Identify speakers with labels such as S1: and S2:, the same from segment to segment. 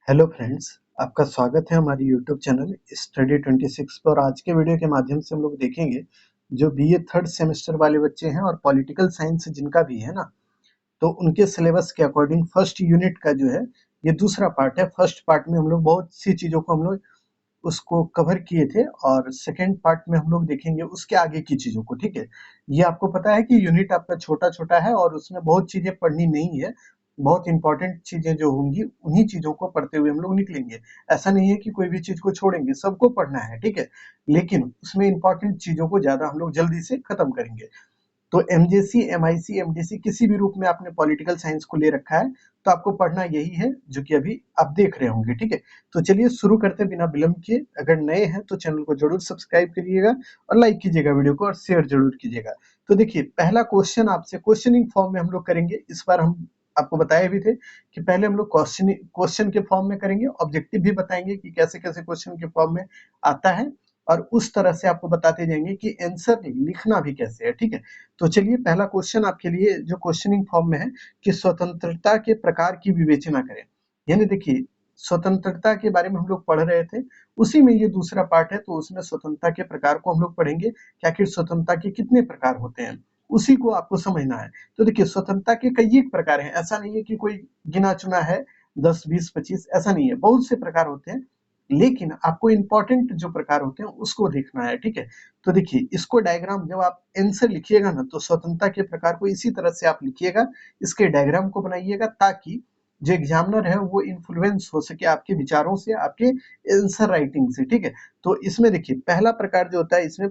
S1: Hello friends, आपका स्वागत है हमारी यूट्यूब चैनल स्टडी 26 पर। आज के वीडियो के माध्यम से हम लोग देखेंगे जो बीए थर्ड सेमेस्टर वाले बच्चे हैं और पॉलिटिकल साइंस जिनका भी है ना, तो उनके सिलेबस के अकॉर्डिंग फर्स्ट यूनिट का जो है ये दूसरा पार्ट है। फर्स्ट पार्ट में हम लोग बहुत सी चीज़ों को हम लोग उसको कवर किए थे और सेकेंड पार्ट में हम लोग देखेंगे उसके आगे की चीज़ों को। ठीक है, ये आपको पता है कि यूनिट आपका छोटा छोटा है और उसमें बहुत चीज़ें पढ़नी नहीं है। बहुत इंपॉर्टेंट चीज़ें जो होंगी उन्हीं चीज़ों को पढ़ते हुए हम लोग निकलेंगे। ऐसा नहीं है कि कोई भी चीज़ को छोड़ेंगे, सबको पढ़ना है। ठीक है, लेकिन उसमें इंपॉर्टेंट चीज़ों को ज़्यादा हम लोग जल्दी से खत्म करेंगे। तो एमजेसी, एमआईसी, एमडीसी किसी भी रूप में आपने पॉलिटिकल साइंस को ले रखा है तो आपको पढ़ना यही है जो कि अभी आप देख रहे होंगे। ठीक है, तो चलिए शुरू करते हैं बिना विलंब किए। अगर नए हैं तो चैनल को जरूर सब्सक्राइब करिएगा और लाइक कीजिएगा वीडियो को और शेयर जरूर कीजिएगा। तो देखिए, पहला क्वेश्चन आपसे क्वेश्चनिंग फॉर्म में हम लोग करेंगे। इस बार हम आपको बताए भी थे कि पहले हम लोग क्वेश्चन के फॉर्म में करेंगे, ऑब्जेक्टिव भी बताएंगे कि कैसे कैसे क्वेश्चन के फॉर्म में आता है और उस तरह से आपको बताते जाएंगे कि आंसर लिखना भी कैसे है। ठीक है, तो चलिए पहला क्वेश्चन आपके लिए जो क्वेश्चनिंग फॉर्म में है कि स्वतंत्रता के प्रकार की विवेचना करें। यानी देखिए, स्वतंत्रता के बारे में हम लोग पढ़ रहे थे, उसी में ये दूसरा पार्ट है, तो उसमें स्वतंत्रता के प्रकार को हम लोग पढ़ेंगे कि आखिर स्वतंत्रता के कितने प्रकार होते हैं, उसी को आपको समझना है। तो देखिए, स्वतंत्रता के कई एक प्रकार हैं, ऐसा नहीं है कि कोई गिना चुना है 10, 20, 25, ऐसा नहीं है, बहुत से प्रकार होते हैं। लेकिन आपको इंपॉर्टेंट जो प्रकार होते हैं उसको देखना है। ठीक है, तो देखिए इसको डायग्राम जब आप आंसर लिखिएगा ना, तो स्वतंत्रता के प्रकार को इसी तरह से आप लिखिएगा, इसके डायग्राम को बनाइएगा, ताकि जो एग्जामिनर है वो इन्फ्लुएंस हो सके आपके विचारों से, आपके आंसर राइटिंग से। ठीक है, तो इसमें देखिए पहला प्रकार जो होता है, इसमें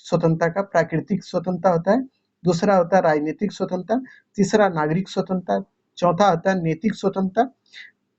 S1: स्वतंत्रता का प्राकृतिक स्वतंत्रता होता है, दूसरा होता है राजनीतिक स्वतंत्रता, तीसरा नागरिक स्वतंत्रता, चौथा होता है नैतिक स्वतंत्रता,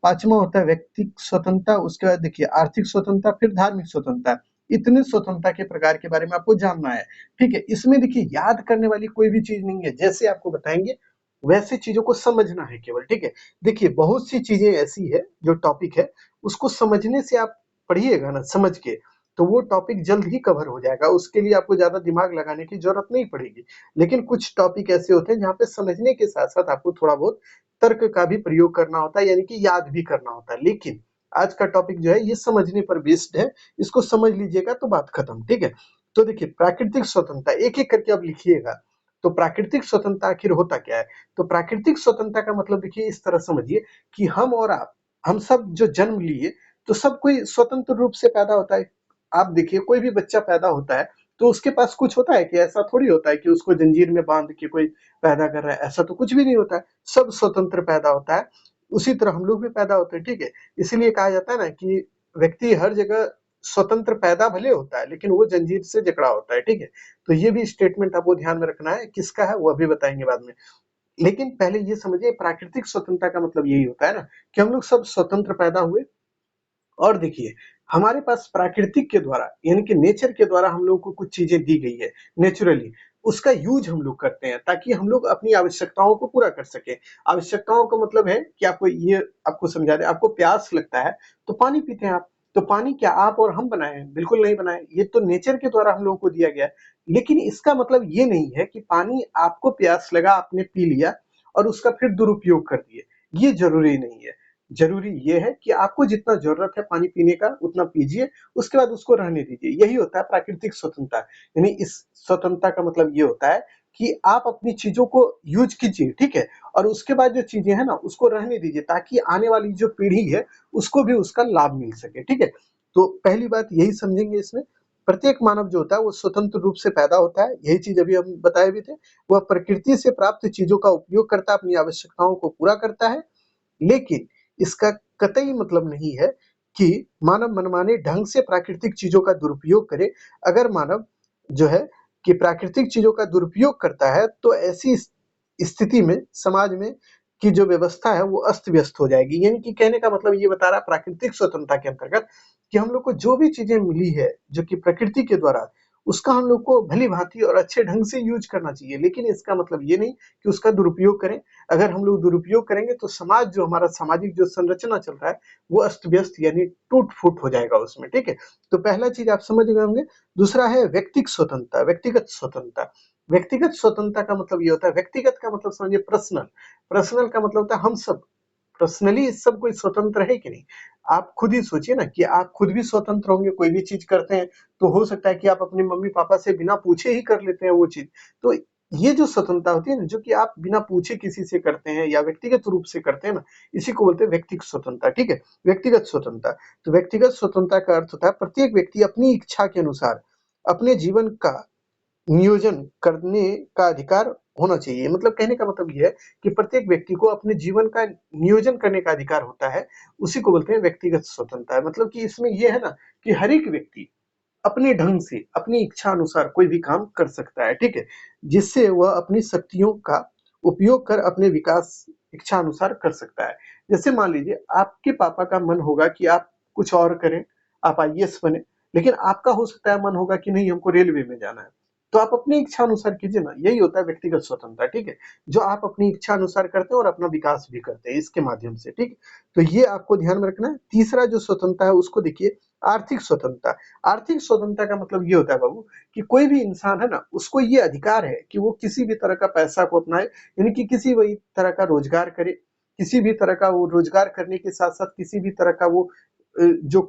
S1: पांचवा होता है व्यक्तिक स्वतंत्रता, उसके बाद देखिए आर्थिक स्वतंत्रता, फिर धार्मिक स्वतंत्रता। इतने स्वतंत्रता के प्रकार के बारे में आपको जानना है। ठीक है, इसमें देखिए याद करने वाली कोई भी चीज नहीं है, जैसे आपको बताएंगे वैसे चीजों को समझना है केवल। ठीक है, देखिए बहुत सी चीजें ऐसी है जो टॉपिक है, उसको समझने से आप पढ़िएगा ना समझ के, तो वो टॉपिक जल्द ही कवर हो जाएगा, उसके लिए आपको ज्यादा दिमाग लगाने की जरूरत नहीं पड़ेगी। लेकिन कुछ टॉपिक ऐसे होते हैं जहाँ पे समझने के साथ साथ आपको थोड़ा बहुत तर्क का भी प्रयोग करना होता है, यानी कि याद भी करना होता है। लेकिन आज का टॉपिक जो है ये समझने पर बेस्ड है, इसको समझ लीजिएगा तो बात खत्म। ठीक है, तो देखिए प्राकृतिक स्वतंत्रता एक एक करके अब लिखिएगा। तो प्राकृतिक स्वतंत्रता आखिर होता क्या है? तो प्राकृतिक स्वतंत्रता का मतलब देखिए इस तरह समझिए कि हम और आप, हम सब जो जन्म लिए, तो सब कोई स्वतंत्र रूप से पैदा होता है। आप देखिए कोई भी बच्चा पैदा होता है तो उसके पास कुछ होता है कि ऐसा थोड़ी होता है कि उसको जंजीर में बांध के कोई पैदा कर रहा है, ऐसा तो कुछ भी नहीं होता है। सब स्वतंत्र पैदा होता है, उसी तरह हम लोग भी पैदा होते हैं। ठीक है, इसीलिए कहा जाता है ना कि व्यक्ति हर जगह स्वतंत्र पैदा भले होता है लेकिन वो जंजीर से जकड़ा होता है। ठीक है, तो ये भी स्टेटमेंट आपको ध्यान में रखना है, किसका है वो अभी बताएंगे बाद में। लेकिन पहले ये समझिए प्राकृतिक स्वतंत्रता का मतलब यही होता है ना कि हम लोग सब स्वतंत्र पैदा हुए, और देखिए हमारे पास प्राकृतिक के द्वारा यानी कि नेचर के द्वारा हम लोगों को कुछ चीजें दी गई है नेचुरली, उसका यूज हम लोग करते हैं ताकि हम लोग अपनी आवश्यकताओं को पूरा कर सके। आवश्यकताओं का मतलब है कि आपको ये आपको समझा दे, आपको प्यास लगता है तो पानी पीते हैं आप। तो पानी क्या आप और हम बनाए हैं? बिल्कुल नहीं बनाए, ये तो नेचर के द्वारा हम लोगों को दिया गया है। लेकिन इसका मतलब ये नहीं है कि पानी आपको प्यास लगा आपने पी लिया और उसका फिर दुरुपयोग कर दिए, ये जरूरी नहीं है। जरूरी ये है कि आपको जितना जरूरत है पानी पीने का उतना पीजिए, उसके बाद उसको रहने दीजिए। यही होता है प्राकृतिक स्वतंत्रता। यानी इस स्वतंत्रता का मतलब ये होता है कि आप अपनी चीजों को यूज कीजिए, ठीक है, और उसके बाद जो चीजें हैं ना उसको रहने दीजिए, ताकि आने वाली जो पीढ़ी है उसको भी उसका लाभ मिल सके। ठीक है, तो पहली बात यही समझेंगे इसमें। प्रत्येक मानव जो होता है वो स्वतंत्र रूप से पैदा होता है, यही चीज अभी हम बताए भी थे। वह प्रकृति से प्राप्त चीजों का उपयोग करता है, अपनी आवश्यकताओं को पूरा करता है। लेकिन इसका कतई मतलब नहीं है कि मानव मनमाने ढंग से प्राकृतिक चीजों का दुरुपयोग करे। अगर मानव जो है कि प्राकृतिक चीजों का दुरुपयोग करता है तो ऐसी स्थिति में समाज में की जो व्यवस्था है वो अस्त व्यस्त हो जाएगी। यानी कि कहने का मतलब ये बता रहा है प्राकृतिक स्वतंत्रता के अंतर्गत कि हम लोग को जो भी चीजें मिली है जो कि प्रकृति के द्वारा, उसका हम लोग को भली भांति और अच्छे ढंग से यूज करना चाहिए। लेकिन इसका मतलब ये नहीं कि उसका दुरुपयोग करें। अगर हम लोग दुरुपयोग करेंगे तो समाज जो हमारा सामाजिक जो संरचना चल रहा है वो अस्त व्यस्त यानी टूट फूट हो जाएगा उसमें। ठीक है, तो पहला चीज आप समझ गए होंगे। दूसरा है व्यक्तिगत स्वतंत्रता, व्यक्तिगत स्वतंत्रता। व्यक्तिगत स्वतंत्रता का मतलब ये होता है, व्यक्तिगत का मतलब समझिए पर्सनल, पर्सनल का मतलब होता है हम सब, पर्सनली सब कोई स्वतंत्र है कि नहीं? आप खुद ही सोचिए ना कि आप खुद भी स्वतंत्र होंगे, कोई भी चीज करते हैं तो हो सकता है कि आप अपने मम्मी पापा से बिना पूछे ही कर लेते हैं वो चीज। तो ये जो स्वतंत्रता होती है ना, जो कि आप बिना पूछे किसी से करते हैं या व्यक्तिगत रूप से करते हैं ना, इसी को बोलते हैं व्यक्तिगत स्वतंत्रता। ठीक है, व्यक्तिगत स्वतंत्रता। तो व्यक्तिगत स्वतंत्रता का अर्थ होता है प्रत्येक व्यक्ति अपनी इच्छा के अनुसार अपने जीवन का नियोजन करने का अधिकार होना चाहिए। मतलब कहने का मतलब ये है कि प्रत्येक व्यक्ति को अपने जीवन का नियोजन करने का अधिकार होता है, उसी को बोलते हैं व्यक्तिगत स्वतंत्रता। मतलब कि इसमें ये है ना कि हर एक व्यक्ति अपने ढंग से, अपनी इच्छा अनुसार कोई भी काम कर सकता है, ठीक है? जिससे वह अपनी शक्तियों का उपयोग कर अपने विकास इच्छा अनुसार कर सकता है। जैसे मान लीजिए आपके पापा का मन होगा कि आप कुछ और करें, आप आईएएस बने, लेकिन आपका हो सकता है मन होगा कि नहीं हमको रेलवे में जाना है। तो आप अपनी इच्छा अनुसार कीजिए ना, यही होता है व्यक्तिगत स्वतंत्रता, ठीक है? जो आप अपनी इच्छा अनुसार करते हैं और अपना विकास भी करते हैं इसके माध्यम से, ठीक है? तो ये आपको ध्यान में रखना है। तीसरा जो स्वतंत्रता है उसको देखिए, आर्थिक स्वतंत्रता। आर्थिक स्वतंत्रता का मतलब ये होता है बाबू कि कोई भी इंसान है ना, उसको ये अधिकार है कि वो किसी भी तरह का पैसा को अपनाए, यानी कि किसी भी तरह का रोजगार करे, किसी भी तरह का वो रोजगार करने के साथ साथ किसी भी तरह का वो जो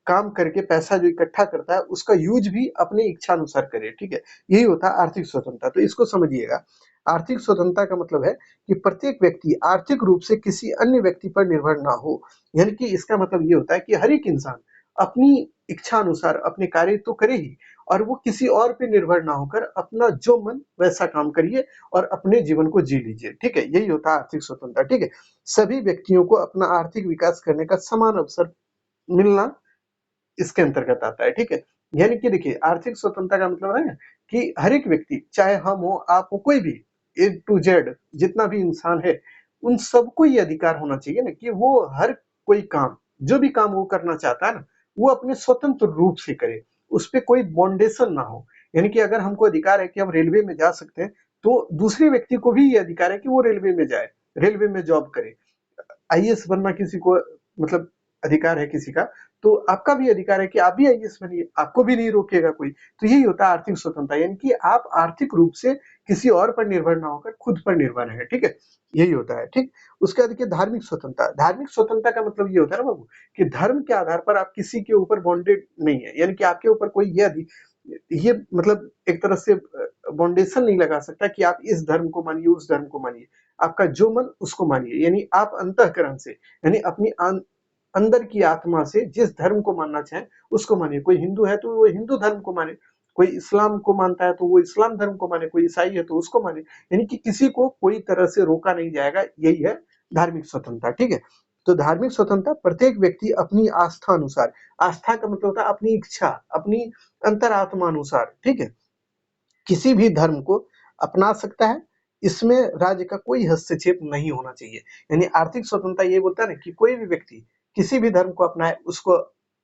S1: काम करके पैसा जो इकट्ठा करता है उसका यूज भी अपने इच्छा अनुसार करे, ठीक है? यही होता है आर्थिक स्वतंत्रता। तो इसको समझिएगा, आर्थिक स्वतंत्रता का मतलब है कि प्रत्येक व्यक्ति आर्थिक रूप से किसी अन्य व्यक्ति पर निर्भर ना हो। यानी कि इसका मतलब ये होता है कि हर एक इंसान अपनी इच्छा अनुसार अपने कार्य तो करे ही, और वो किसी और पे निर्भर ना होकर अपना जो मन वैसा काम करिए और अपने जीवन को जी लीजिए, ठीक है? यही होता है आर्थिक स्वतंत्रता, ठीक है? सभी व्यक्तियों को अपना आर्थिक विकास करने का समान अवसर मिलना इसके अंतर्गत आता है, ठीक है? यानी कि देखिए आर्थिक स्वतंत्रता का मतलब है कि हर एक व्यक्ति, चाहे हम हो, आप हो, कोई भी, ए टू जेड जितना भी इंसान है, उन सबको ये अधिकार होना चाहिए ना कि वो हर कोई काम, जो भी काम वो करना चाहता है ना, वो अपने स्वतंत्र रूप से करे, उस पे कोई बाउंडेशन ना हो। यानी कि अगर हमको अधिकार है कि हम रेलवे में जा सकते हैं, तो दूसरे व्यक्ति को भी ये अधिकार है कि वो रेलवे में जाए, रेलवे में जॉब करे। आईएएस बनना किसी को मतलब अधिकार है किसी का, तो आपका भी अधिकार है कि आप भी आईएएस बनिए, आपको भी नहीं रोकेगा कोई। तो यही होता है आर्थिक स्वतंत्रता, यानी कि आप आर्थिक रूप से किसी और पर निर्भर ना होकर खुद पर निर्भर है, ठीक है? यही होता है, ठीक? उसके बाद देखिए धार्मिक स्वतंत्रता। धार्मिक स्वतंत्रता का मतलब ये होता है ना बाबू कि धर्म के आधार पर आप किसी के ऊपर बॉन्डेड नहीं है, यानी कि आपके ऊपर कोई ये मतलब एक तरह से बाउंडेशन नहीं लगा सकता कि आप इस धर्म को मानिए, उस धर्म को मानिए। आपका जो मन उसको मानिए, यानी आप अंतःकरण से, यानी अपनी अंदर की आत्मा से जिस धर्म को मानना चाहे उसको मानिए। कोई हिंदू है तो वो हिंदू धर्म को माने, कोई इस्लाम को मानता है तो वो इस्लाम धर्म को माने, कोई ईसाई है तो उसको माने। यानी कि किसी को कोई तरह से रोका नहीं जाएगा, यही है धार्मिक स्वतंत्रता, ठीक है? तो धार्मिक स्वतंत्रता प्रत्येक व्यक्ति अपनी आस्था अनुसार, आस्था का मतलब होता है अपनी इच्छा, अपनी अंतरात्मा अनुसार, ठीक है, किसी भी धर्म को अपना सकता है। इसमें राज्य का कोई हस्तक्षेप नहीं होना चाहिए। यानी आर्थिक स्वतंत्रता ये बोलता है ना कि कोई भी व्यक्ति किसी भी धर्म को अपनाए, उसको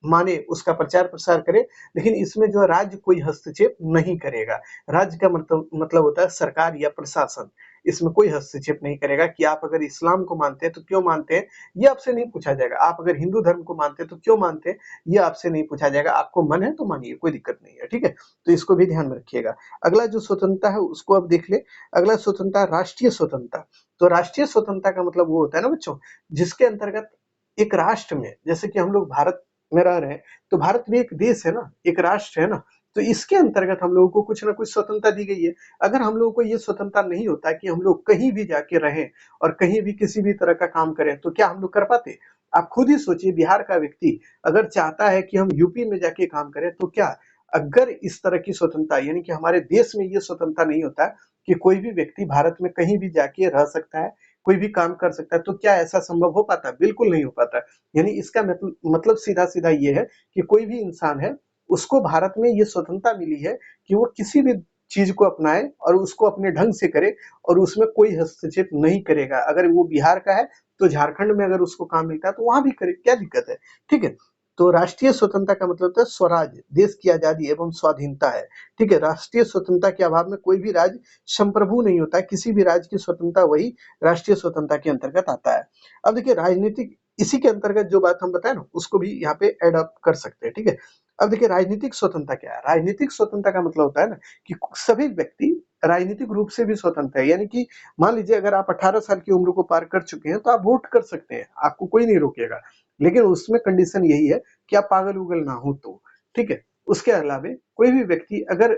S1: माने, उसका प्रचार प्रसार करे, लेकिन इसमें जो है राज्य कोई हस्तक्षेप नहीं करेगा। राज्य का मतलब होता है सरकार या प्रशासन। इसमें कोई हस्तक्षेप नहीं करेगा कि आप अगर इस्लाम को मानते हैं तो क्यों मानते हैं, ये आपसे नहीं पूछा जाएगा। आप अगर हिंदू धर्म को मानते हैं तो क्यों मानते हैं, ये आपसे नहीं पूछा जाएगा। आपको मन है तो मानिए, कोई दिक्कत नहीं है, ठीक है? तो इसको भी ध्यान में रखिएगा। अगला जो स्वतंत्रता है उसको अब देख ले। अगला स्वतंत्रता राष्ट्रीय स्वतंत्रता। तो राष्ट्रीय स्वतंत्रता का मतलब वो होता है ना बच्चों, जिसके अंतर्गत एक राष्ट्र में, जैसे कि हम लोग भारत में रह रहे हैं, तो भारत भी एक देश है ना, एक राष्ट्र है ना, तो इसके अंतर्गत हम लोगों को कुछ ना कुछ स्वतंत्रता दी गई है। अगर हम लोगों को ये स्वतंत्रता नहीं होता कि हम लोग कहीं भी जाके रहें और कहीं भी किसी भी तरह का काम करें, तो क्या हम लोग कर पाते? आप खुद ही सोचिए, बिहार का व्यक्ति अगर चाहता है कि हम यूपी में जाके काम करें, तो क्या, अगर इस तरह की स्वतंत्रता, यानी कि हमारे देश में ये स्वतंत्रता नहीं होता कि कोई भी व्यक्ति भारत में कहीं भी जाके रह सकता है, कोई भी काम कर सकता है, तो क्या ऐसा संभव हो पाता? बिल्कुल नहीं हो पाता। यानी इसका मतलब सीधा सीधा ये है कि कोई भी इंसान है, उसको भारत में ये स्वतंत्रता मिली है कि वो किसी भी चीज को अपनाए और उसको अपने ढंग से करे, और उसमें कोई हस्तक्षेप नहीं करेगा। अगर वो बिहार का है तो झारखंड में अगर उसको काम मिलता है तो वहां भी करे, क्या दिक्कत है? ठीक है? तो राष्ट्रीय स्वतंत्रता का मतलब होता है स्वराज, देश की आजादी एवं स्वाधीनता है, ठीक है? राष्ट्रीय स्वतंत्रता के अभाव में कोई भी राज्य संप्रभु नहीं होता है। किसी भी राज्य की स्वतंत्रता वही राष्ट्रीय स्वतंत्रता के अंतर्गत आता है। अब देखिए राजनीतिक, इसी के अंतर्गत जो बात हम बताए ना उसको भी यहाँ पे एड अप कर सकते हैं, ठीक है? अब देखिए राजनीतिक स्वतंत्रता क्या है? राजनीतिक स्वतंत्रता का मतलब होता है ना कि सभी व्यक्ति राजनीतिक रूप से भी स्वतंत्र है। यानी कि मान लीजिए अगर आप 18 साल की उम्र को पार कर चुके हैं तो आप वोट कर सकते हैं, आपको कोई नहीं रोकेगा। लेकिन उसमें कंडीशन यही है कि आप पागल-उगल ना हो तो, ठीक है? उसके अलावे कोई भी व्यक्ति अगर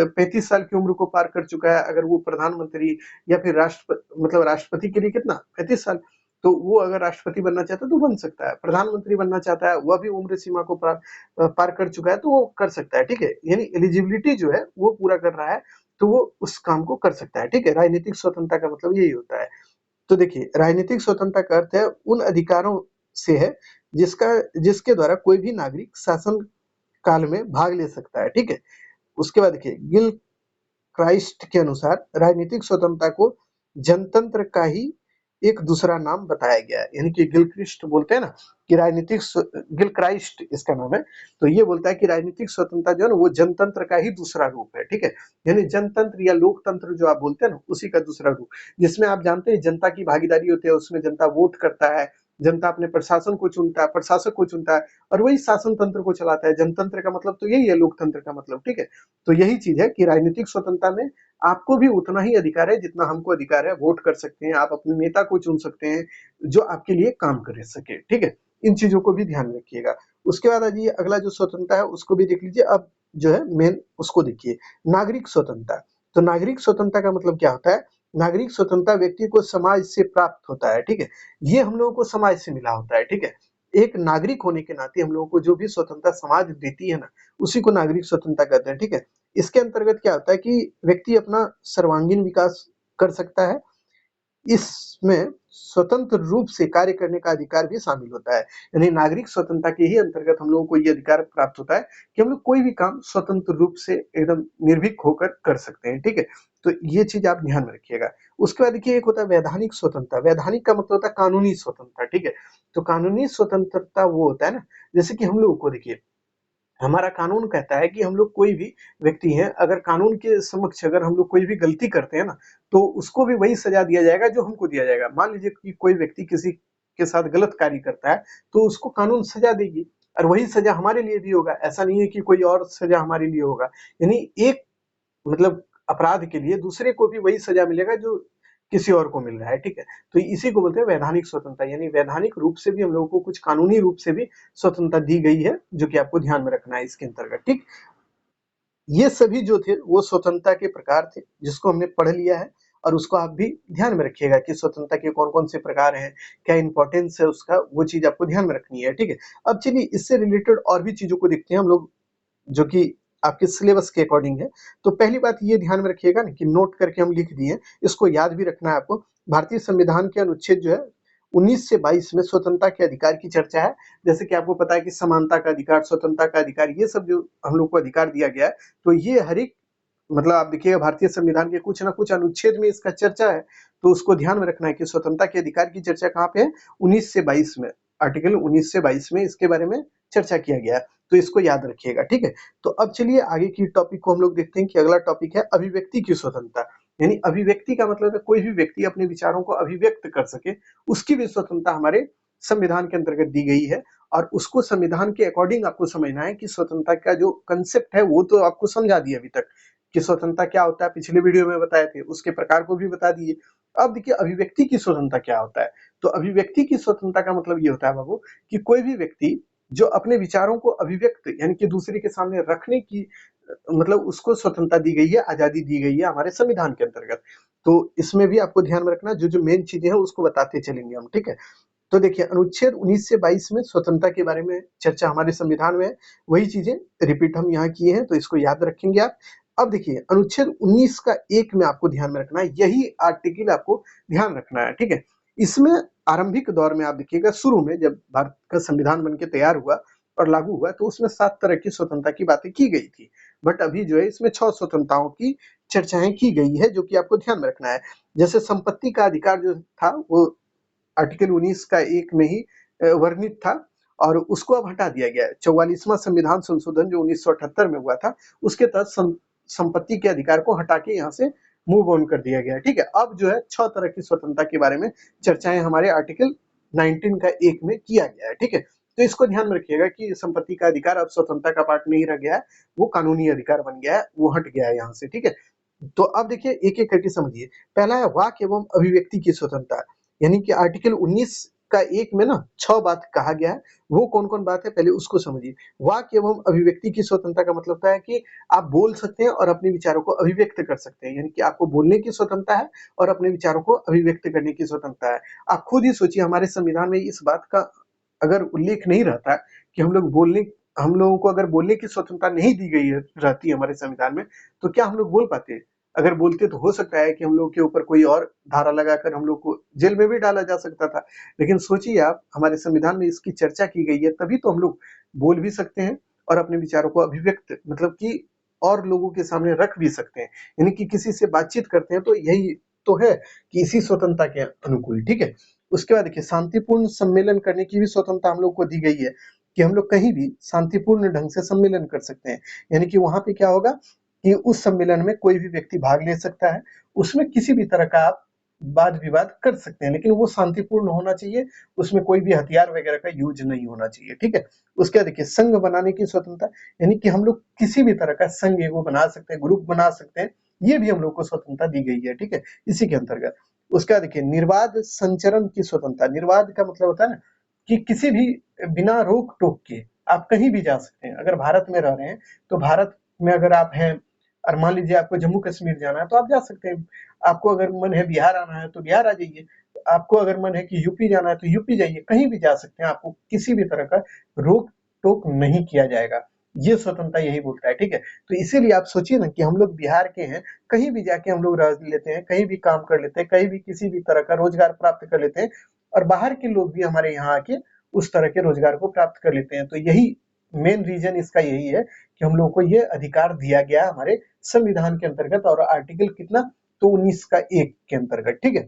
S1: 35 साल की उम्र को पार कर चुका है, अगर वो प्रधानमंत्री या फिर मतलब राष्ट्रपति के लिए कितना 35 साल, तो वो अगर राष्ट्रपति बनना चाहता है तो बन सकता है, प्रधानमंत्री बनना चाहता है वह भी उम्र सीमा को पार कर चुका है तो वो कर सकता है, ठीक है? यानी एलिजिबिलिटी जो है वो पूरा कर रहा है तो वो उस काम को कर सकता है, ठीक है? राजनीतिक स्वतंत्रता का मतलब यही होता है। तो देखिए राजनीतिक स्वतंत्रता का अर्थ है उन अधिकारों से है जिसका जिसके द्वारा कोई भी नागरिक शासन काल में भाग ले सकता है, ठीक है? उसके बाद देखिए गिल क्राइस्ट के अनुसार राजनीतिक स्वतंत्रता को जनतंत्र का ही एक दूसरा नाम बताया गया है। यानी कि गिलक्रिस्ट बोलते हैं ना कि गिल क्राइस्ट इसका नाम है। तो ये बोलता है कि राजनीतिक स्वतंत्रता जो है ना वो जनतंत्र का ही दूसरा रूप है, ठीक है? यानी जनतंत्र या लोकतंत्र जो आप बोलते हैं ना उसी का दूसरा रूप, जिसमें आप जानते हैं जनता की भागीदारी होती है, उसमें जनता वोट करता है, जनता अपने प्रशासन को चुनता है, प्रशासक को चुनता है और वही शासन तंत्र को चलाता है। जनतंत्र का मतलब तो यही है, लोकतंत्र का मतलब, ठीक है? तो यही चीज है कि राजनीतिक स्वतंत्रता में आपको भी उतना ही अधिकार है जितना हमको अधिकार है, वोट कर सकते हैं, आप अपने नेता को चुन सकते हैं जो आपके लिए काम कर सके, ठीक है? इन चीजों को भी ध्यान में रखिएगा। उसके बाद आइए अगला जो स्वतंत्रता है उसको भी देख लीजिए। अब जो है मेन उसको देखिए, नागरिक स्वतंत्रता। तो नागरिक स्वतंत्रता का मतलब क्या होता है? नागरिक स्वतंत्रता व्यक्ति को समाज से प्राप्त होता है, ठीक है? ये हम लोगों को समाज से मिला होता है, ठीक है? एक नागरिक होने के नाते हम लोगों को जो भी स्वतंत्रता समाज देती है ना, उसी को नागरिक स्वतंत्रता कहते हैं, ठीक है? इसके अंतर्गत क्या होता है कि व्यक्ति अपना सर्वांगीण विकास कर सकता है। इसमें स्वतंत्र रूप से कार्य करने का अधिकार भी शामिल होता है। यानी नागरिक स्वतंत्रता के ही अंतर्गत हम लोगों को ये अधिकार प्राप्त होता है कि हम लोग कोई भी काम स्वतंत्र रूप से एकदम निर्भीक होकर कर सकते हैं, ठीक है? तो ये चीज आप ध्यान में रखिएगा। उसके बाद देखिए एक होता है वैधानिक स्वतंत्रता। वैधानिक का मतलब होता है कानूनी स्वतंत्रता, ठीक है? तो कानूनी स्वतंत्रता वो होता है ना, जैसे कि हम लोगों को देखिए हमारा कानून कहता है कि हम लोग कोई भी व्यक्ति हैं, अगर कानून के समक्ष अगर हम लोग कोई भी गलती करते हैं ना, तो उसको भी वही सजा दिया जाएगा जो हमको दिया जाएगा। मान लीजिए कि कोई व्यक्ति किसी के साथ गलत कार्य करता है, तो उसको कानून सजा देगी और वही सजा हमारे लिए भी होगा। ऐसा नहीं है कि कोई और सजा हमारे लिए होगा। यानी एक मतलब अपराध के लिए दूसरे को भी वही सजा मिलेगा जो किसी और को मिल रहा है, ठीक है? तो इसी को बोलते हैं वैधानिक स्वतंत्रता। यानी वैधानिक रूप से भी हम लोगों को कुछ कानूनी रूप से भी स्वतंत्रता दी गई है, जो कि आपको ध्यान में रखना है इसके अंतर्गत, ठीक? ये सभी जो थे वो स्वतंत्रता के प्रकार थे जिसको हमने पढ़ लिया है और उसको आप भी ध्यान में रखिएगा कि स्वतंत्रता के कौन-कौन से प्रकार हैं, क्या इंपॉर्टेंस है उसका, वो चीज़ आपको ध्यान में रखनी है, ठीक है? अब चलिए इससे रिलेटेड और भी चीज़ों को देखते हैं हम लोग, जो कि आपके सिलेबस के अकॉर्डिंग है। तो पहली बात ये ध्यान में रखिएगा ना कि नोट करके हम लिख दिए, इसको याद भी रखना है आपको। भारतीय संविधान के अनुच्छेद जो है 19 से 22 में स्वतंत्रता के अधिकार की चर्चा है। जैसे कि आपको पता है कि समानता का अधिकार, स्वतंत्रता का अधिकार, ये सब जो हम लोग को अधिकार दिया गया है, तो ये हर एक मतलब आप देखिएगा भारतीय संविधान के कुछ ना कुछ अनुच्छेद में इसका चर्चा है। तो उसको ध्यान में रखना है कि स्वतंत्रता के अधिकार की चर्चा कहाँ पे है? 19 से 22 में। आर्टिकल 19 से 22 में इसके बारे में चर्चा किया गया है। तो इसको याद रखिएगा, ठीक है? तो अब चलिए आगे की टॉपिक को हम लोग देखते हैं कि अगला टॉपिक है अभिव्यक्ति की स्वतंत्रता। यानी अभिव्यक्ति का मतलब है कोई भी व्यक्ति अपने विचारों को अभिव्यक्त कर सके, उसकी भी स्वतंत्रता हमारे संविधान के अंतर्गत दी गई है। और उसको संविधान के अकॉर्डिंग आपको समझना है कि स्वतंत्रता का जो कंसेप्ट है वो तो आपको समझा दिया अभी तक कि स्वतंत्रता क्या होता है, पिछले वीडियो में बताए थे, उसके प्रकार को भी बता दिए। अब देखिए अभिव्यक्ति की स्वतंत्रता क्या होता है? तो अभिव्यक्ति की स्वतंत्रता का मतलब ये होता है बाबू कि कोई भी व्यक्ति जो अपने विचारों को अभिव्यक्त यानी कि दूसरे के सामने रखने की मतलब उसको स्वतंत्रता दी गई है, आजादी दी गई है हमारे संविधान के अंतर्गत। तो इसमें भी आपको ध्यान में रखना, जो मेन चीजें हैं उसको बताते चलेंगे हम, ठीक है? तो देखिए अनुच्छेद 19 से 22 में स्वतंत्रता के बारे में चर्चा हमारे संविधान में है, वही चीजें रिपीट हम यहाँ किए हैं, तो इसको याद रखेंगे आप। अब देखिए अनुच्छेद 19 का 1 में आपको ध्यान में रखना है, यही आर्टिकल आपको ध्यान रखना है, ठीक है? इसमें आरंभिक दौर में आप देखिएगा शुरू में जब भारत का संविधान बन के तैयार हुआ और लागू हुआ तो उसमें 7 तरह की स्वतंत्रता की बातें की गई थी। बट अभी जो है इसमें 6 स्वतंत्रताओं की चर्चाएं की गई है, जो कि आपको ध्यान में रखना है। जैसे संपत्ति का अधिकार जो था वो आर्टिकल 19 का 1 में ही वर्णित था और उसको अब हटा दिया गया है। 44वां संविधान संशोधन जो 1978 में हुआ था, उसके तहत संपत्ति के अधिकार को हटा के यहाँ से मूव ऑन कर दिया गया है, ठीक है? अब जो है 6 तरह की स्वतंत्रता के बारे में चर्चाएं हमारे आर्टिकल 19 का 1 में किया गया है, ठीक है? तो इसको ध्यान में रखिएगा कि संपत्ति का अधिकार अब स्वतंत्रता का पार्ट नहीं रह गया है, वो कानूनी अधिकार बन गया है, वो हट गया है यहाँ से, ठीक है। तो अब देखिए एक एक करके समझिए। पहला है वाक एवं अभिव्यक्ति की स्वतंत्रता, यानी कि आर्टिकल 19 का एक में ना 6 बात कहा गया है। वो कौन कौन बात है पहले उसको समझिए। वाक एवं अभिव्यक्ति की स्वतंत्रता का मतलब होता है कि आप बोल सकते हैं और अपने विचारों को अभिव्यक्त कर सकते हैं, यानी कि आपको बोलने की स्वतंत्रता है और अपने विचारों को अभिव्यक्त करने की स्वतंत्रता है। आप खुद ही सोचिए, हमारे संविधान में इस बात का अगर उल्लेख नहीं रहता कि हम लोगों को अगर बोलने की स्वतंत्रता नहीं दी गई रहती हमारे संविधान में, तो क्या हम लोग बोल पाते? अगर बोलते तो हो सकता है कि हम लोग के ऊपर कोई और धारा लगाकर हम लोग को जेल में भी डाला जा सकता था। लेकिन सोचिए आप, हमारे संविधान में इसकी चर्चा की गई है, तभी तो हम लोग बोल भी सकते हैं और अपने विचारों को अभिव्यक्त मतलब कि और लोगों के सामने रख भी सकते हैं, यानी कि किसी से बातचीत करते हैं, तो यही तो है कि इसी स्वतंत्रता के अनुकूल, ठीक है। उसके बाद देखिए शांतिपूर्ण सम्मेलन करने की भी स्वतंत्रता हम लोग को दी गई है कि हम लोग कहीं भी शांतिपूर्ण ढंग से सम्मेलन कर सकते हैं, यानी कि वहां पे क्या होगा कि उस सम्मेलन में कोई भी व्यक्ति भाग ले सकता है, उसमें किसी भी तरह का आप वाद विवाद कर सकते हैं, लेकिन वो शांतिपूर्ण होना चाहिए, उसमें कोई भी हथियार वगैरह का यूज नहीं होना चाहिए, ठीक है। उसके बाद देखिए संघ बनाने की स्वतंत्रता, यानी कि हम लोग किसी भी तरह का संघ एगो बना सकते हैं, ग्रुप बना सकते हैं, ये भी हम लोग को स्वतंत्रता दी गई है, ठीक है, इसी के अंतर्गत। उसके बाद देखिए निर्बाध संचरण की स्वतंत्रता। निर्बाध का मतलब होता है ना कि किसी भी बिना रोक टोक के आप कहीं भी जा सकते हैं। अगर भारत में रह रहे हैं तो भारत में अगर आप हैं और मान लीजिए आपको जम्मू कश्मीर जाना है तो आप जा सकते हैं। आपको अगर मन है बिहार आना है तो बिहार आ जाइए। आपको अगर मन है कि यूपी जाना है तो यूपी जाइए, कहीं भी जा सकते हैं, आपको किसी भी तरह का रोक टोक नहीं किया जाएगा। ये स्वतंत्रता यही बोलता है, ठीक है। तो इसीलिए आप सोचिए ना कि हम लोग बिहार के हैं, कहीं भी जाके हम लोग रह लेते हैं, कहीं भी काम कर लेते हैं, कहीं भी किसी भी तरह का रोजगार प्राप्त कर लेते हैं, और बाहर के लोग भी हमारे यहाँ आके उस तरह के रोजगार को प्राप्त कर लेते हैं। तो यही मेन रीजन इसका यही है कि हम लोगों को ये अधिकार दिया गया हमारे संविधान के अंतर्गत, और आर्टिकल कितना, तो 19 का 1 के अंतर्गत, ठीक है।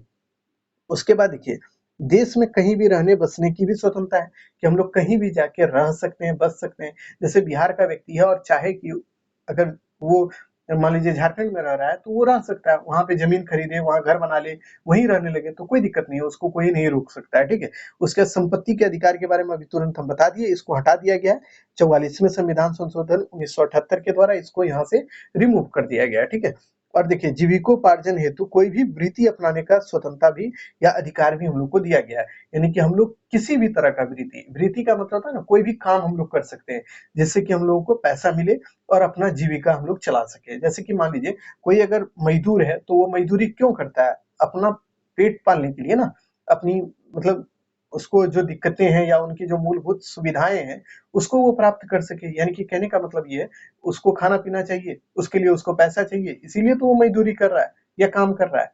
S1: उसके बाद देखिए देश में कहीं भी रहने बसने की भी स्वतंत्रता है कि हम लोग कहीं भी जाके रह सकते हैं, बस सकते हैं। जैसे बिहार का व्यक्ति है और चाहे कि अगर वो मान लीजिए झारखंड में रह रहा है तो वो रह सकता है, वहां पे जमीन खरीदे, वहां घर बना ले, वहीं रहने लगे तो कोई दिक्कत नहीं है, उसको कोई नहीं रोक सकता है, ठीक है। उसके संपत्ति के अधिकार के बारे में अभी तुरंत हम बता दिए, इसको हटा दिया गया है। 44वें संविधान संशोधन 1978 के द्वारा इसको यहाँ से रिमूव कर दिया गया है, ठीक है। और देखिए जीविकोपार्जन हेतु कोई भी वृत्ति अपनाने का स्वतंत्रता भी या अधिकार भी हम लोग को दिया गया है, यानी कि हम लोग किसी भी तरह का वृत्ति, वृत्ति का मतलब होता है ना कोई भी काम हम लोग कर सकते हैं जिससे कि हम लोगों को पैसा मिले और अपना जीविका हम लोग चला सके। जैसे कि मान लीजिए कोई अगर मजदूर है तो वो मजदूरी क्यों करता है? अपना पेट पालने के लिए ना, अपनी मतलब उसको जो दिक्कतें हैं या उनकी जो मूलभूत सुविधाएं हैं उसको वो प्राप्त कर सके, यानी कि कहने का मतलब ये है उसको खाना पीना चाहिए, उसके लिए उसको पैसा चाहिए, इसीलिए तो वो मजदूरी कर रहा है या काम कर रहा है।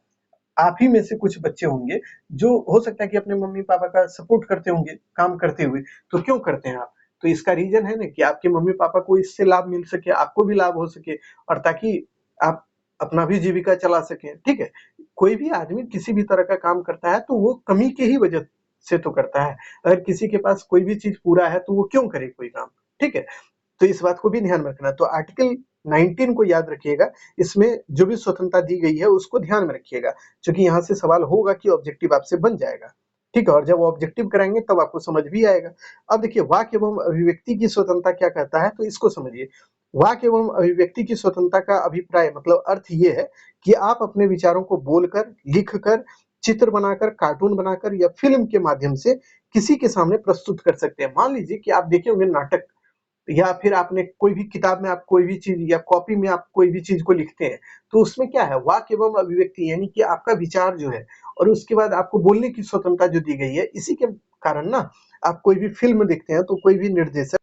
S1: आप ही में से कुछ बच्चे होंगे जो हो सकता है कि अपने मम्मी पापा का सपोर्ट करते होंगे काम करते हुए, तो क्यों करते हैं आप? तो इसका रीजन है ना कि आपके मम्मी पापा को इससे लाभ मिल सके, आपको भी लाभ हो सके, और ताकि आप अपना भी जीविका चला सकें, ठीक है। कोई भी आदमी किसी भी तरह का काम करता है तो वो कमी के ही वजह से तो करता है। अगर किसी के पास कोई भी चीज पूरा है तो वो क्यों करे कोई काम, ठीक है। तो इस बात को भी ध्यान में रखना। तो आर्टिकल 19 को याद रखिएगा, इसमें जो भी स्वतंत्रता दी गई है उसको ध्यान में रखिएगा, क्योंकि यहाँ से सवाल होगा कि ऑब्जेक्टिव आपसे बन जाएगा, ठीक है। और जब ऑब्जेक्टिव कराएंगे तब आपको समझ भी आएगा। अब देखिए वाक एवं अभिव्यक्ति की स्वतंत्रता क्या कहता है, तो इसको समझिए। वाक एवं अभिव्यक्ति की स्वतंत्रता का अभिप्राय मतलब अर्थ ये है कि आप अपने विचारों को बोलकर, लिखकर, चित्र बनाकर, कार्टून बनाकर या फिल्म के माध्यम से किसी के सामने प्रस्तुत कर सकते हैं। मान लीजिए कि आप देखे होंगे नाटक, या फिर आपने कोई भी किताब में आप कोई भी चीज या कॉपी में आप कोई भी चीज को लिखते हैं, तो उसमें क्या है, वाक एवं अभिव्यक्ति, यानी कि आपका विचार जो है और उसके बाद आपको बोलने की स्वतंत्रता जो दी गई है, इसी के कारण ना आप कोई भी फिल्म देखते हैं तो कोई भी निर्देशक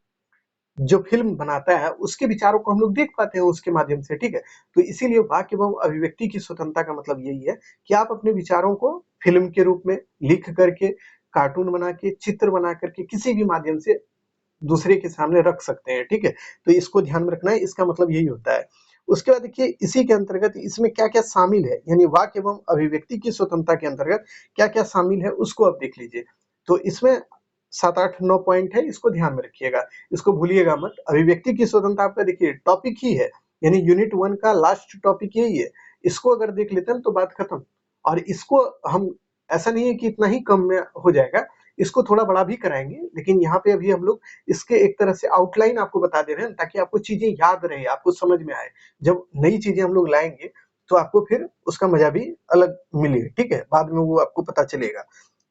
S1: जो फिल्म बनाता है उसके विचारों को हम लोग देख पाते हैं उसके माध्यम से, ठीक है। तो इसीलिए वाक एवं अभिव्यक्ति की स्वतंत्रता का मतलब यही है कि आप अपने विचारों को फिल्म के रूप में लिख करके, कार्टून बना के, चित्र बना करके किसी भी माध्यम से दूसरे के सामने रख सकते हैं, ठीक है। तो इसको ध्यान में रखना है, इसका मतलब यही होता है। उसके बाद देखिए इसी के अंतर्गत इसमें क्या-क्या शामिल है, यानी वाक एवं अभिव्यक्ति की स्वतंत्रता के अंतर्गत क्या-क्या शामिल है उसको आप देख लीजिए। तो इसमें 7, 8, 9 पॉइंट है, इसको ध्यान में रखिएगा, इसको भूलिएगा मत। अभिव्यक्ति की स्वतंत्रता आपका देखिए टॉपिक ही है, यानी यूनिट 1 का लास्ट टॉपिक यही है। इसको अगर देख लेते हैं तो बात खत्म। और इसको हम, ऐसा नहीं है कि इतना ही कम में हो जाएगा, इसको थोड़ा बड़ा भी कराएंगे, लेकिन यहाँ पे अभी हम लोग इसके एक तरह से आउटलाइन आपको बता दे रहे हैं ताकि आपको चीजें याद रहे, आपको समझ में आए। जब नई चीजें हम लोग लाएंगे तो आपको फिर उसका मजा भी अलग मिले, ठीक है, बाद में वो आपको पता चलेगा।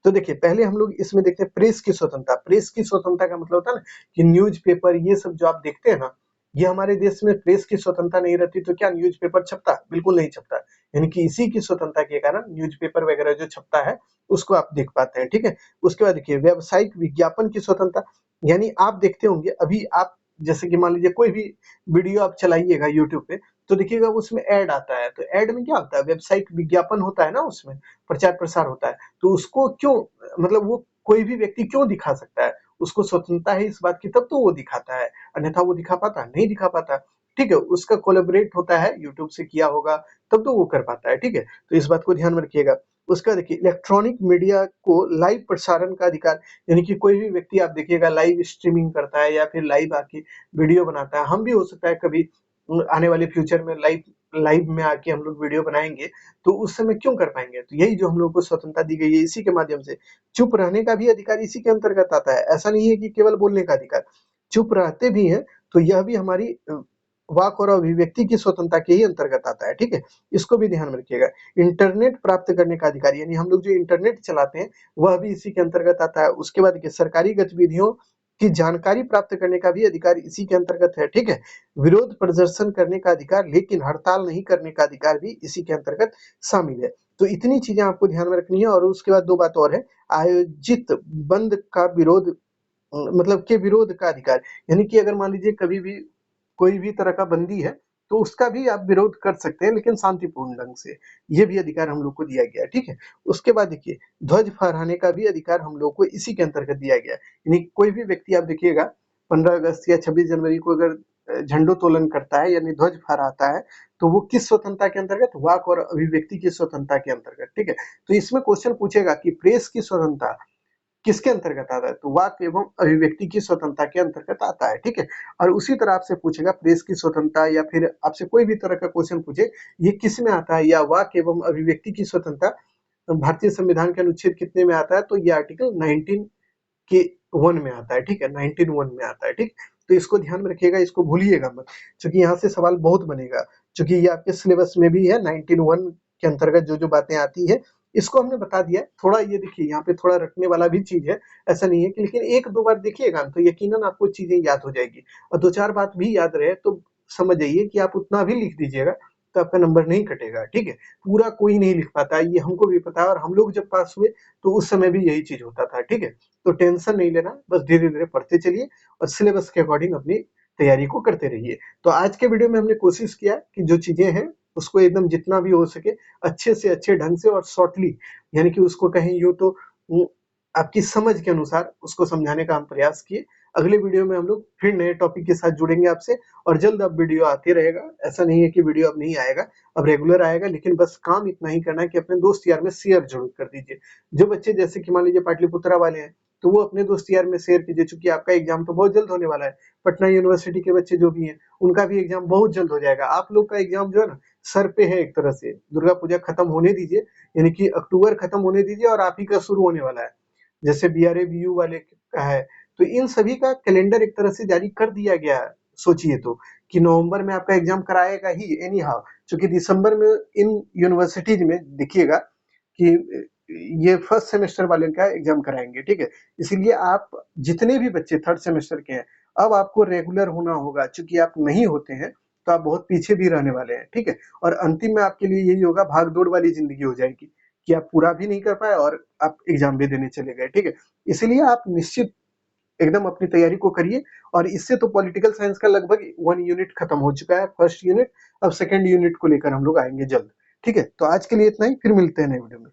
S1: तो देखिए पहले हम लोग इसमें देखते हैं प्रेस की स्वतंत्रता। प्रेस की स्वतंत्रता का मतलब होता है ना कि न्यूज़पेपर ये सब जो आप देखते हैं ना, ये हमारे देश में प्रेस की स्वतंत्रता नहीं रहती तो क्या न्यूज़पेपर छपता? बिल्कुल नहीं छपता। यानी कि इसी की स्वतंत्रता के कारण न्यूज़पेपर वगैरह जो छपता है उसको आप देख पाते हैं, ठीक है। उसके बाद देखिए व्यावसायिक विज्ञापन की स्वतंत्रता, यानी आप देखते होंगे अभी आप जैसे कि मान लीजिए कोई भी वीडियो आप चलाइएगा यूट्यूब पे तो देखिएगा उसमें ऐड आता है, तो ऐड में क्या होता है, व्यावसायिक विज्ञापन होता है ना, उसमें प्रचार प्रसार होता है। तो उसको क्यों, मतलब वो कोई भी व्यक्ति क्यों दिखा सकता है, उसको स्वतंत्रता है इस बात की तब तो वो दिखाता है, अन्यथा वो दिखा पाता नहीं, दिखा पाता, ठीक है। उसका कोलैबोरेट होता है, यूट्यूब से किया होगा तब तो वो कर पाता है, ठीक है। तो इस बात को ध्यान में रखिएगा। उसका देखिए इलेक्ट्रॉनिक मीडिया को लाइव प्रसारण का अधिकार, यानी कि कोई भी व्यक्ति आप देखिएगा लाइव स्ट्रीमिंग करता है या फिर लाइव आके वीडियो बनाता है। हम भी हो सकता है कभी आने वाले फ्यूचर में लाइव लाइव में आके हम लोग वीडियो बनाएंगे, तो उस समय क्यों कर पाएंगे? तो यही जो हम लोग को स्वतंत्रता दी गई है इसी के माध्यम से। चुप रहने का भी अधिकार इसी के अंतर्गत आता है, ऐसा नहीं है कि केवल बोलने का अधिकार, चुप रहते भी हैं तो यह भी हमारी वाक और अभिव्यक्ति की स्वतंत्रता के ही अंतर्गत आता है, ठीक है। इसको भी ध्यान में रखिएगा। इंटरनेट प्राप्त करने का अधिकार, यानी हम लोग जो इंटरनेट चलाते हैं वह भी इसी के अंतर्गत आता है। उसके बाद देखिए सरकारी गतिविधियों की जानकारी प्राप्त करने का भी अधिकार इसी के अंतर्गत है, ठीक है। विरोध प्रदर्शन करने का अधिकार, लेकिन हड़ताल नहीं करने का अधिकार भी इसी के अंतर्गत शामिल है। तो इतनी चीजें आपको ध्यान में रखनी है। और उसके बाद दो बात और है, आयोजित बंद का विरोध, मतलब के विरोध का अधिकार, यानी कि अगर मान लीजिए कभी भी कोई भी तरह का बंदी है तो उसका भी आप विरोध कर सकते हैं, लेकिन शांतिपूर्ण ढंग से। ये भी अधिकार हम लोग को दिया गया है, ठीक है। उसके बाद देखिए ध्वज फहराने का भी अधिकार हम लोग को इसी के अंतर्गत दिया गया है। यानी कोई भी व्यक्ति आप देखिएगा 15 अगस्त या 26 जनवरी को अगर झंडोत्तोलन करता है यानी ध्वज फहराता है, तो वो किस स्वतंत्रता के अंतर्गत, वाक और अभिव्यक्ति की स्वतंत्रता के अंतर्गत, ठीक है। तो इसमें क्वेश्चन पूछेगा कि प्रेस की स्वतंत्रता किसके अंतर्गत आता है, तो वाक एवं अभिव्यक्ति की स्वतंत्रता के अंतर्गत आता है, ठीक है। और उसी तरह आपसे पूछेगा प्रेस की स्वतंत्रता, या फिर आपसे कोई भी तरह का क्वेश्चन पूछे ये किस में आता है, या वाक एवं अभिव्यक्ति की स्वतंत्रता भारतीय संविधान के अनुच्छेद कितने में आता है, तो ये आर्टिकल 19 के 1 में आता है, ठीक है, 19(1) में आता है, ठीक। तो इसको ध्यान में रखिएगा, इसको भूलिएगा मत, क्योंकि यहाँ से सवाल बहुत बनेगा, क्योंकि ये आपके सिलेबस में भी है। 19(1) के अंतर्गत जो जो बातें आती है इसको हमने बता दिया है। थोड़ा ये देखिए यहाँ पे थोड़ा रखने वाला भी चीज है, ऐसा नहीं है कि, लेकिन एक दो बार देखिएगा तो यकीनन आपको चीजें याद हो जाएगी। और दो चार बात भी याद रहे तो समझ जाइए कि आप उतना भी लिख दीजिएगा तो आपका नंबर नहीं कटेगा, ठीक है। पूरा कोई नहीं लिख पाता, ये हमको भी पता है, और हम लोग जब पास हुए तो उस समय भी यही चीज होता था, ठीक है। तो टेंशन नहीं लेना, बस धीरे धीरे पढ़ते चलिए और सिलेबस के अकॉर्डिंग अपनी तैयारी को करते रहिए। तो आज के वीडियो में हमने कोशिश किया कि जो चीजें हैं उसको एकदम जितना भी हो सके अच्छे से अच्छे ढंग से और शॉर्टली, यानी कि उसको कहें यूँ तो आपकी समझ के अनुसार उसको समझाने का हम प्रयास किए। अगले वीडियो में हम लोग फिर नए टॉपिक के साथ जुड़ेंगे आपसे, और जल्द अब वीडियो आते रहेगा। ऐसा नहीं है कि वीडियो अब नहीं आएगा, अब रेगुलर आएगा, लेकिन बस काम इतना ही करना है कि अपने दोस्त यार में शेयर जरूर कर दीजिए। जो बच्चे जैसे कि मान लीजिए पाटलिपुत्रा वाले हैं तो वो अपने दोस्त यार में शेयर कीजिए, चूंकि आपका एग्जाम तो बहुत जल्द होने वाला है। पटना यूनिवर्सिटी के बच्चे जो भी हैं उनका भी एग्जाम बहुत जल्द हो जाएगा। आप लोग का एग्जाम जो है ना सर पे है एक तरह से, दुर्गा पूजा खत्म होने दीजिए, यानी कि अक्टूबर खत्म होने दीजिए और आप ही का शुरू होने वाला है। जैसे बीआरए बीयू वाले का है, तो इन सभी का कैलेंडर एक तरह से जारी कर दिया गया है। सोचिए तो कि नवंबर में आपका एग्जाम कराएगा ही एनी हाउ, क्योंकि दिसंबर में इन यूनिवर्सिटीज में देखिएगा कि ये फर्स्ट सेमेस्टर वाले का एग्जाम कराएंगे, ठीक है। इसीलिए आप जितने भी बच्चे थर्ड सेमेस्टर के हैं अब आपको रेगुलर होना होगा, क्योंकि आप नहीं होते हैं तो आप बहुत पीछे भी रहने वाले हैं, ठीक है। और अंतिम में आपके लिए यही होगा, भाग दौड़ वाली जिंदगी हो जाएगी कि आप पूरा भी नहीं कर पाए और आप एग्जाम भी देने चले गए, ठीक है। इसलिए आप निश्चित एकदम अपनी तैयारी को करिए। और इससे तो पॉलिटिकल साइंस का लगभग 1 यूनिट खत्म हो चुका है, फर्स्ट यूनिट। अब सेकंड यूनिट को लेकर हम लोग आएंगे जल्द, ठीक है। तो आज के लिए इतना ही, फिर मिलते हैं नए वीडियो में।